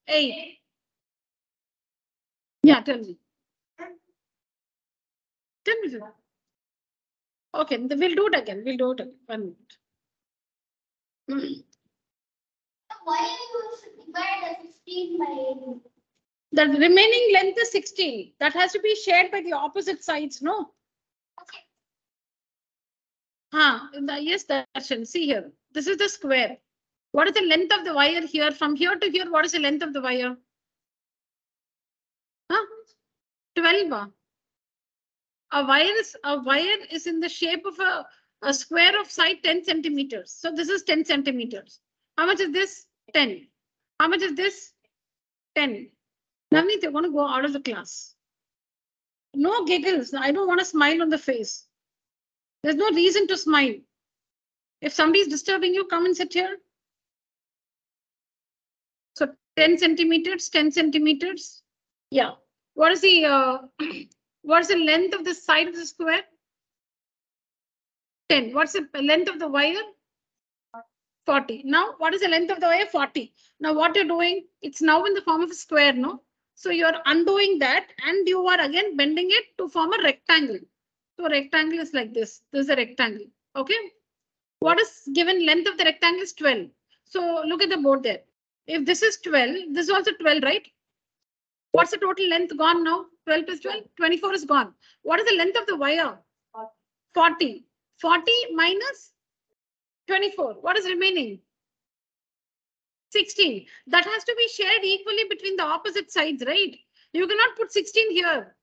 8. Yeah, tell me. Tell me. Okay, we'll do it again. We'll do it again. 1 minute. Why was divided 16 by 8? The remaining length is 16. That has to be shared by the opposite sides, no? Okay. Yes, Darshan. See here. This is the square. What is the length of the wire here? From here to here, what is the length of the wire? 12. A wire is in the shape of a square of side 10 centimeters. So this is 10 centimeters. How much is this? 10. How much is this? 10. Navneet, you're going to go out of the class. No giggles. I don't want to smile on the face. There's no reason to smile. If somebody is disturbing you, come and sit here. So 10 centimeters, 10 centimeters. Yeah. What is the what's the length of the side of the square? 10. What's the length of the wire? 40. Now, what is the length of the wire? 40. Now, what you're doing? It's now in the form of a square, no? So you're undoing that and you are again bending it to form a rectangle. So a rectangle is like this. This is a rectangle. Okay. What is given length of the rectangle is 12. So look at the board there. If this is 12, this is also 12, right? What's the total length gone now? 12 plus 12, 24 is gone. What is the length of the wire? 40. 40 minus 24. What is remaining? 16. That has to be shared equally between the opposite sides, right? You cannot put 16 here.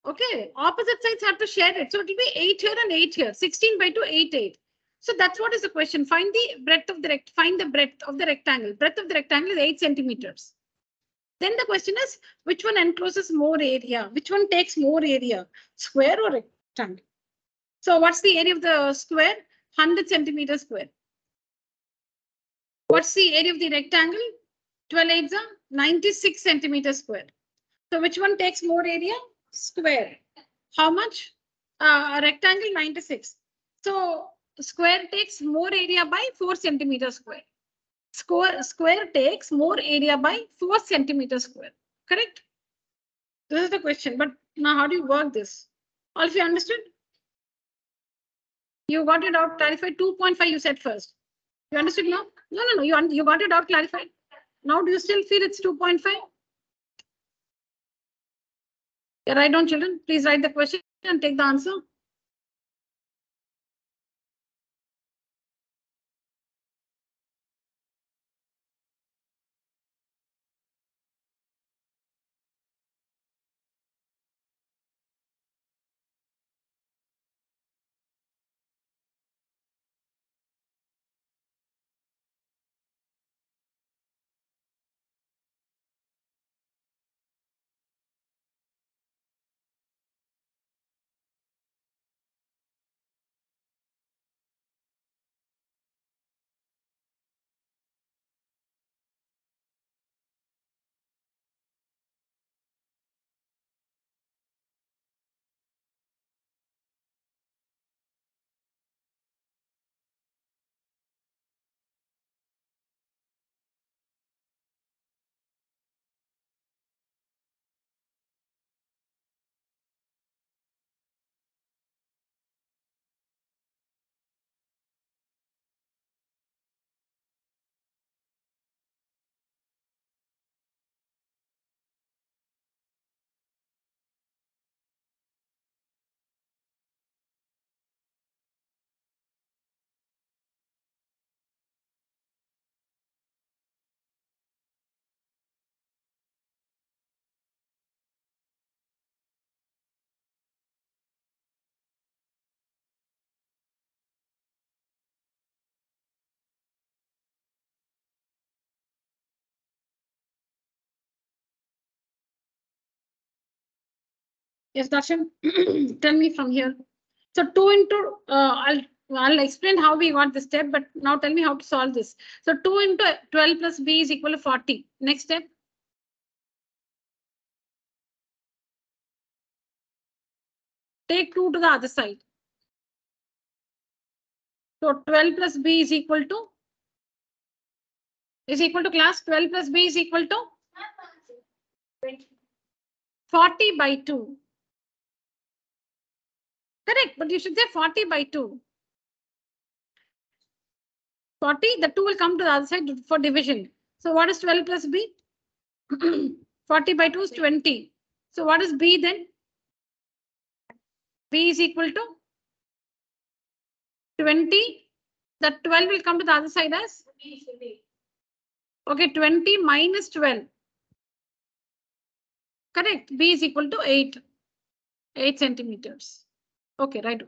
Okay. Opposite sides have to share it. So it will be 8 here and 8 here. 16 by 2, 8, 8. So that's what is the question. Find the breadth of the rectangle. Breadth of the rectangle is 8 centimeters. Then the question is, which one encloses more area? Which one takes more area? Square or rectangle? So what's the area of the square? 100 centimeters square. What's the area of the rectangle? 12 8s are 96 centimeters square. So which one takes more area? Square. How much? A rectangle 96. So square takes more area by 4 centimeters square. Square takes more area by 4 centimeters square. Correct? This is the question. But now how do you work this? All of you understood? You got it out clarified. 2.5 you said first. You understood now? No. You got it out clarified. Now do you still feel it's 2.5? Yeah, write down, children. Please write the question and take the answer. Yes, Darshan, tell me from here. So 2 into, I'll explain how we got this step, but now tell me how to solve this. So 2 into 12 plus b is equal to 40. Next step. Take 2 to the other side. So 12 plus b is equal to class 12 plus b is equal to 40 by 2. Correct, but you should say 40 by 2. 40, the 2 will come to the other side for division. So what is 12 plus b? 40 by 2 is 20. So what is b then? B is equal to 20. The 12 will come to the other side as? Okay, 20 minus 12. Correct. B is equal to 8 centimeters. Okay, right.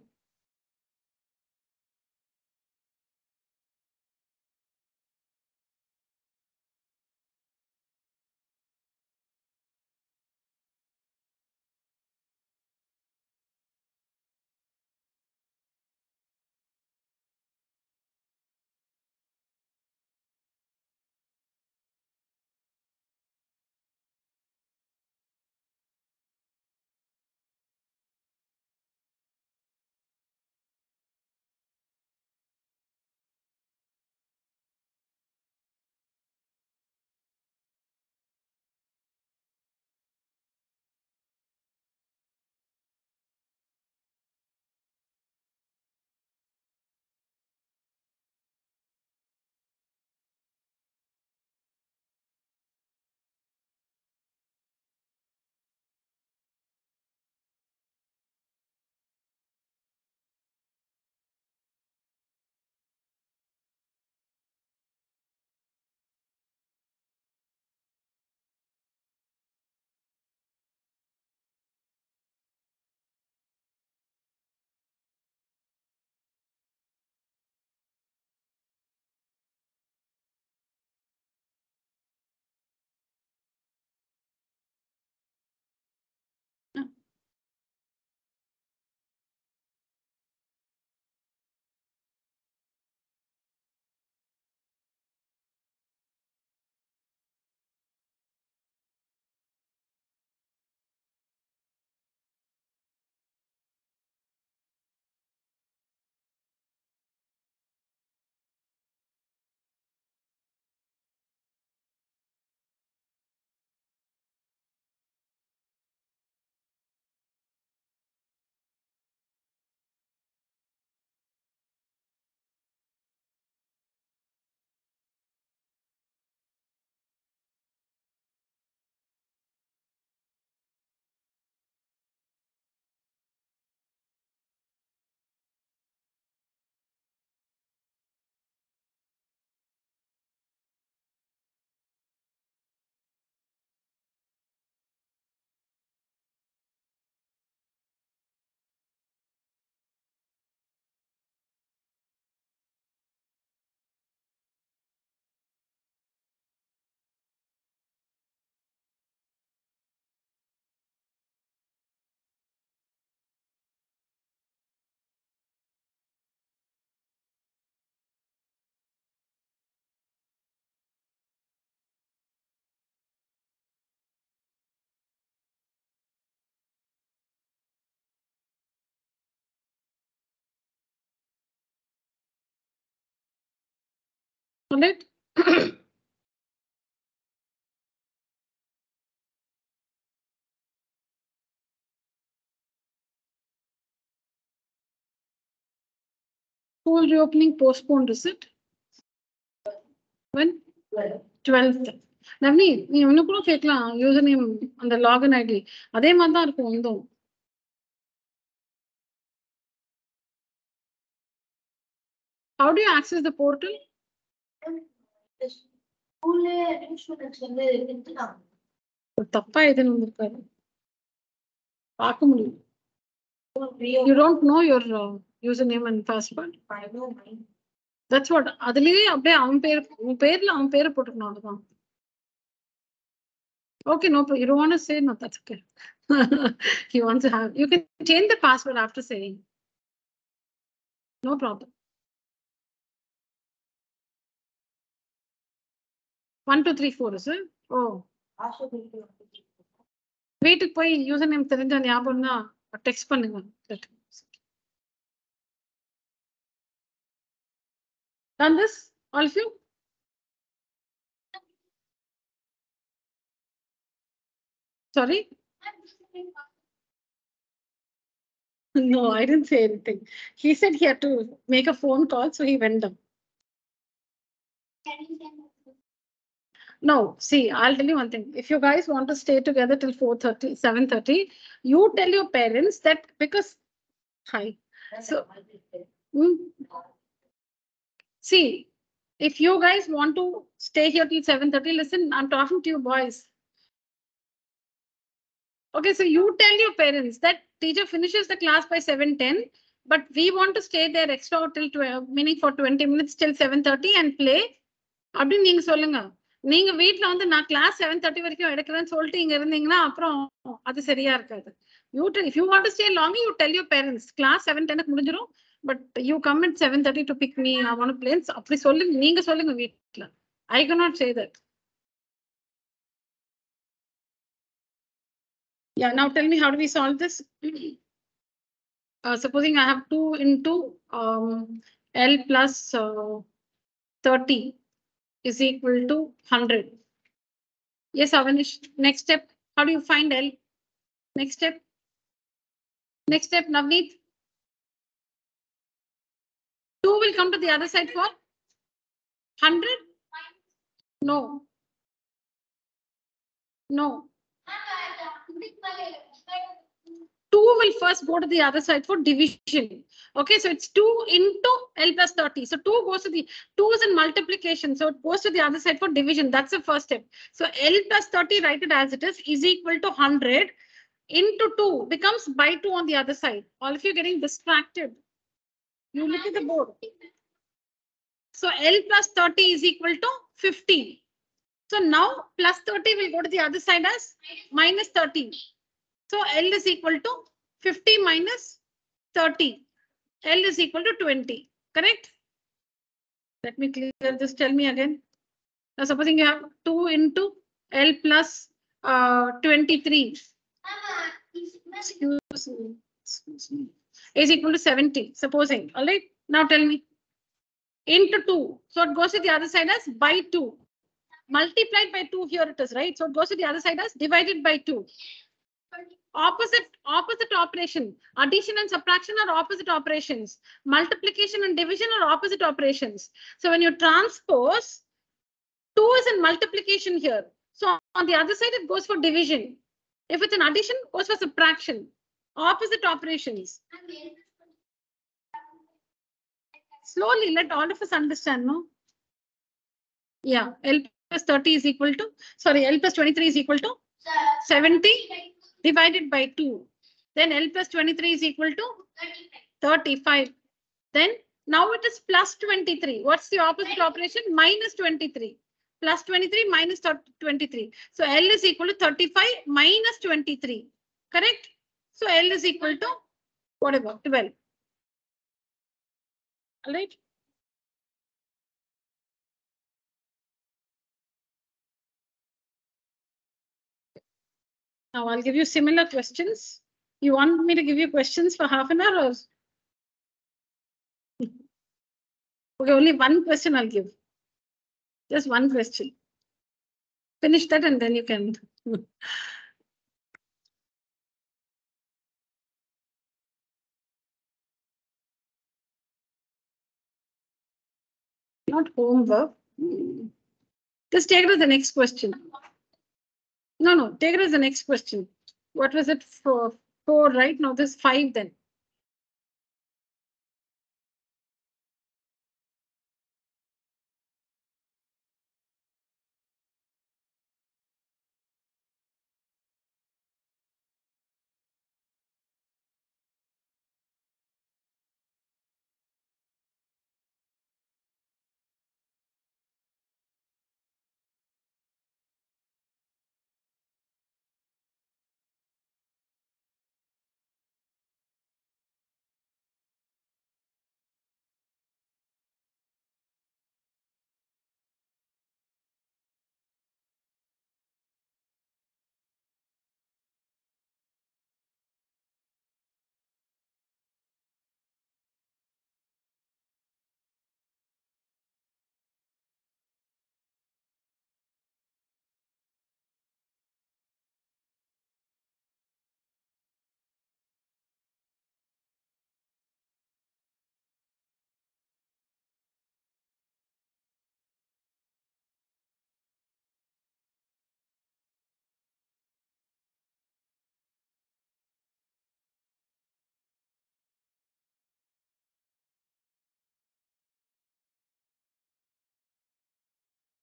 All right. School reopening postponed, is it? When? 12th. நவ்னி நீ இன்னும் கூட கேட்கலாம் user name அந்த login ID அதே மாதிரி தான் இருக்கும் வந்தும். How do you access the portal? தப்பா எதுன்னு வந்திருக்காரு பார்க்க முடியும். You don't know your username and password. I know mine. That's what. அதுலயே அப்படியே அவன் பேர்ல அவன் பேரை போட்டுக்கணும் அதுதான். Okay, no, you don't want to say no. That's okay. He wants to have. You can change the password after saying. No problem. 1 2 3 4 is it? Oh. வீட்டுக்கு போய் யூசர் நேம் தெரிஞ்ச ஞாபகம்னா டெக்ஸ்ட் பண்ணுங்க. Done this, all of you? Sorry? No, I didn't say anything. He said he had to make a phone call, so he went down. No, see, I'll tell you one thing. If you guys want to stay together till 4:30, 7:30, you tell your parents that because hi. So see, if you guys want to stay here till 7:30, listen, I'm talking to you boys. Okay, so you tell your parents that teacher finishes the class by 7:10, but we want to stay there extra till 12, meaning for 20 minutes till 7:30 and play. அப்படின்னு நீங்க சொல்லுங்க. நீங்க வீட்ல வந்து நான் class 7:30 வரைக்கும் எடுக்கிறேன்னு சொல்லிட்டு இங்க இருந்தீங்கன்னா அப்புறம் அது சரியா இருக்காது. If you want to stay longer, you tell your parents class 7:10 முடிஞ்சிரும், but you come at 7:30 to pick me. I want to play. அப்படி சொல்லுங்க, நீங்க சொல்லுங்க வீட்ல. I cannot say that. Yeah, now tell me, how do we solve this? Supposing I have 2 into L plus 30 is equal to 100. Yes, Avanish. Next step, how do you find L? Next step. Next step, Navneet. 2 will come to the other side for 100? No. No. 2 will first go to the other side for division. Okay, so it's 2 into L plus 30. So 2 goes to the 2 is in multiplication. So it goes to the other side for division. That's the first step. So L plus 30, write it as it is equal to 100 into 2 becomes by 2 on the other side. All of you getting distracted. You look at the board. So L plus 30 is equal to 50. So now plus 30 will go to the other side as minus 30. So L is equal to 50 minus 30. L is equal to 20. Correct? Let me clear this. Tell me again. Now supposing you have 2 into L plus 23. Excuse me. Is equal to 70. Supposing. All right. Now tell me. Into 2. So it goes to the other side as by 2. Multiplied by 2 here it is, right? So it goes to the other side as divided by 2. Opposite operation. Addition and subtraction are opposite operations. Multiplication and division are opposite operations. So when you transpose, 2 is in multiplication here. So on the other side, it goes for division. If it's an addition, it goes for subtraction. Opposite operations. Slowly, let all of us understand, no? Yeah, L plus 30 is equal to, sorry, L plus 23 is equal to 70 divided by 2. Then L plus 23 is equal to 35. Then now it is plus 23. What's the opposite operation? Minus 23. Plus 23 minus 23. So L is equal to 35 minus 23. Correct? So L is equal to whatever, 12. All right. Now I'll give you similar questions. You want me to give you questions for half an hour or? Okay, only one question I'll give. Just one question. Finish that and then you can. Not homework. Just take it as the next question. No, take it as the next question. What was it for? 4, right? Now this 5 then.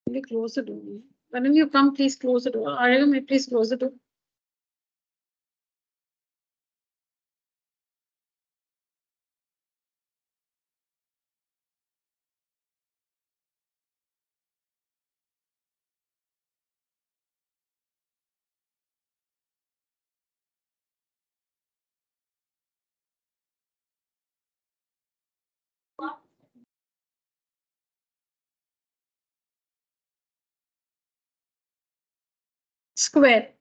Maybe close the door. Whenever you come, please close the door. Ariel, may please close the door. Square.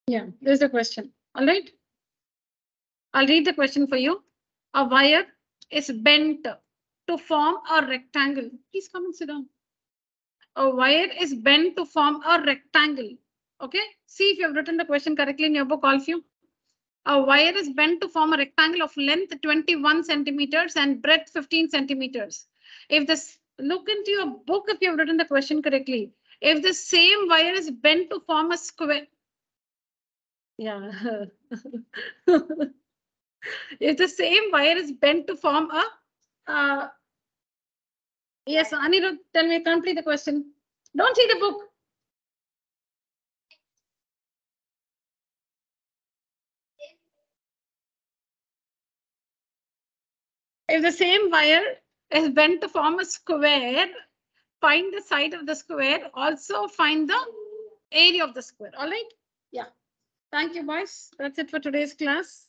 Yeah, there's the question. All right. I'll read the question for you. A wire is bent to form a rectangle. Please come and sit down. A wire is bent to form a rectangle. Okay. See if you have written the question correctly in your book, all of you. A wire is bent to form a rectangle of length 21 centimeters and breadth 15 centimeters. If this, look into your book if you have written the question correctly. If the same wire is bent to form a square. Yeah. If the same wire is bent to form a, yes, Anirudh, tell me, complete the question. Don't see the book. If the same wire is bent to form a square, find the side of the square. Also find the area of the square. All right. Yeah. Thank you, boys. That's it for today's class.